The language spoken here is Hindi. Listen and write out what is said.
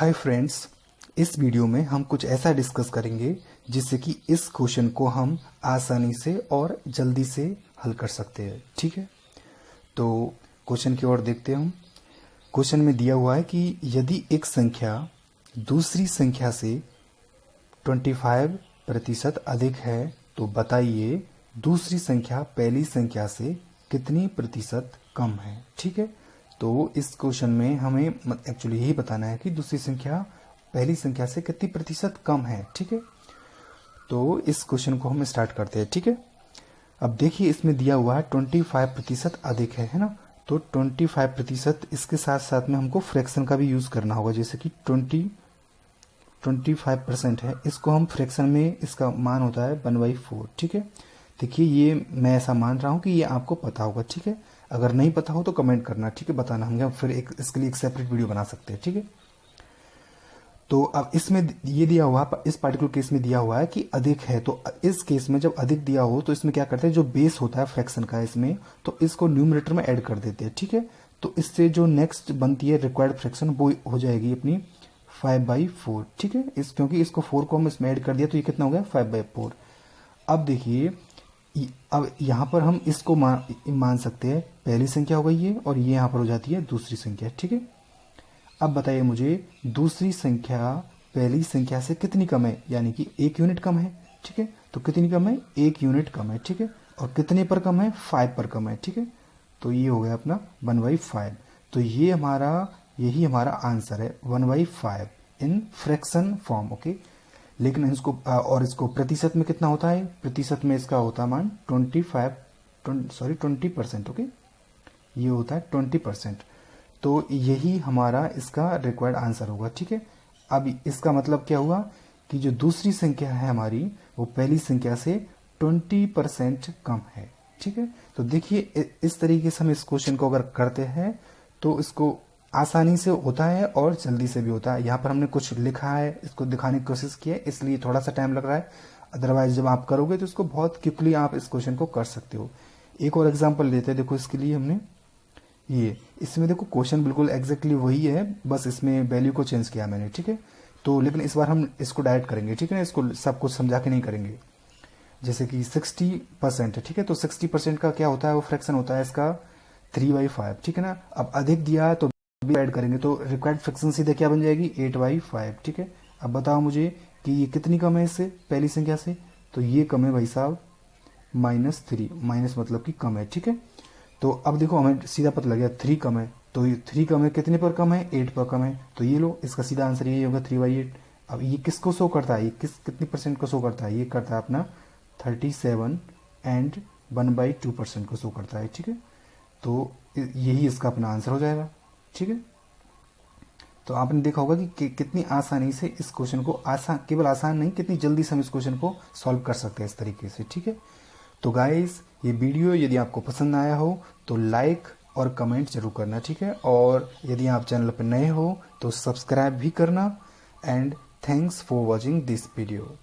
हाय फ्रेंड्स, इस वीडियो में हम कुछ ऐसा डिस्कस करेंगे जिससे कि इस क्वेश्चन को हम आसानी से और जल्दी से हल कर सकते हैं। ठीक है, तो क्वेश्चन की ओर देखते हैं हम। क्वेश्चन में दिया हुआ है कि यदि एक संख्या दूसरी संख्या से 25% अधिक है तो बताइए दूसरी संख्या पहली संख्या से कितनी प्रतिशत कम है। ठीक है, तो इस क्वेश्चन में हमें एक्चुअली यही बताना है कि दूसरी संख्या पहली संख्या से कितनी प्रतिशत कम है। ठीक है, तो इस क्वेश्चन को हम स्टार्ट करते हैं। ठीक है, अब देखिए इसमें दिया हुआ है 25% अधिक है ना, तो 25%, इसके साथ साथ में हमको फ्रैक्शन का भी यूज करना होगा, जैसे कि 25% है, इसको हम फ्रैक्शन में इसका मान होता है 1/4। ठीक है, देखिए ये मैं ऐसा मान रहा हूं कि ये आपको पता होगा। ठीक है, अगर नहीं पता हो तो कमेंट करना। ठीक है, बताना, हम फिर इसके लिए एक सेपरेट वीडियो बना सकते हैं। ठीक है, तो अब इसमें ये दिया हुआ, इस पार्टिकुलर केस में दिया हुआ है कि अधिक है, तो इस केस में जब अधिक दिया हो तो इसमें क्या करते हैं, जो बेस होता है फ्रैक्शन का इसमें, तो इसको न्यूमरेटर में ऐड कर देते हैं। ठीक है, तो इससे जो नेक्स्ट बनती है रिक्वायर्ड फ्रैक्शन वो हो जाएगी अपनी 5/4। ठीक है, क्योंकि इसको 4 को हम इसमें ऐड कर दिया तो ये कितना हो गया 5/4। अब देखिए अब यहाँ पर हम इसको मान सकते हैं पहली संख्या हो गई है और ये यहाँ पर हो जाती है दूसरी संख्या। ठीक है, अब बताइए मुझे दूसरी संख्या पहली संख्या से कितनी कम है, यानी कि 1 यूनिट कम है। ठीक है, तो कितनी कम है, 1 यूनिट कम है। ठीक है, और कितने पर कम है, 5 पर कम है। ठीक है, तो ये हो गया अपना 1/5। तो यही हमारा आंसर है 1/5 इन फ्रैक्शन फॉर्म। ओके, लेकिन इसको प्रतिशत में कितना होता है, प्रतिशत में इसका होता है मान 20%। ओके, ये होता है 20%। तो यही हमारा इसका रिक्वायर्ड आंसर होगा। ठीक है, अब इसका मतलब क्या हुआ कि जो दूसरी संख्या है हमारी वो पहली संख्या से 20% कम है। ठीक है, तो देखिए इस तरीके से हम इस क्वेश्चन को अगर करते हैं तो इसको आसानी से होता है और जल्दी से भी होता है। यहाँ पर हमने कुछ लिखा है, इसको दिखाने की कोशिश की है, इसलिए थोड़ा सा टाइम लग रहा है। अदरवाइज जब आप करोगे तो इसको बहुत क्विकली आप इस क्वेश्चन को कर सकते हो। एक और एग्जांपल लेते हैं। देखो इसके लिए हमने इसमें देखो क्वेश्चन बिल्कुल एग्जैक्टली वही है, बस इसमें वैल्यू को चेंज किया मैंने। ठीक है, तो लेकिन इस बार हम इसको डायरेक्ट करेंगे। ठीक है ना, इसको सब कुछ समझा के नहीं करेंगे। जैसे कि 60% है। ठीक है, तो 60% का क्या होता है, वो फ्रैक्शन होता है इसका 3/5। ठीक है ना, अब अधिक दिया है तो ऐड करेंगे तो रिक्वायर्ड फ्रैक्शन सीधे क्या बन जाएगी 8/5। ठीक है, अब बताओ मुझे कि ये कितनी कम है इससे पहली संख्या से, तो ये कम है भाई साहब -3, माइनस मतलब कि कम है। ठीक है, तो अब देखो हमें सीधा पता लग गया 3 कम है, तो ये 3 कम है, कितने पर कम है, 8 पर कम है, तो ये लो इसका सीधा आंसर यही होगा 3/8। अब ये किसको शो करता है, ये कितनी परसेंट को शो करता है, ये करता है अपना 37 एंड 1/2% को शो करता है। ठीक है, तो यही इसका अपना आंसर हो जाएगा। ठीक है, तो आपने देखा होगा कि कितनी आसानी से इस क्वेश्चन को केवल आसान नहीं, कितनी जल्दी से हम इस क्वेश्चन को सॉल्व कर सकते हैं इस तरीके से। ठीक है, तो गाइस ये वीडियो यदि आपको पसंद आया हो तो लाइक और कमेंट जरूर करना। ठीक है, और यदि आप चैनल पर नए हो तो सब्सक्राइब भी करना। And thanks for watching this video.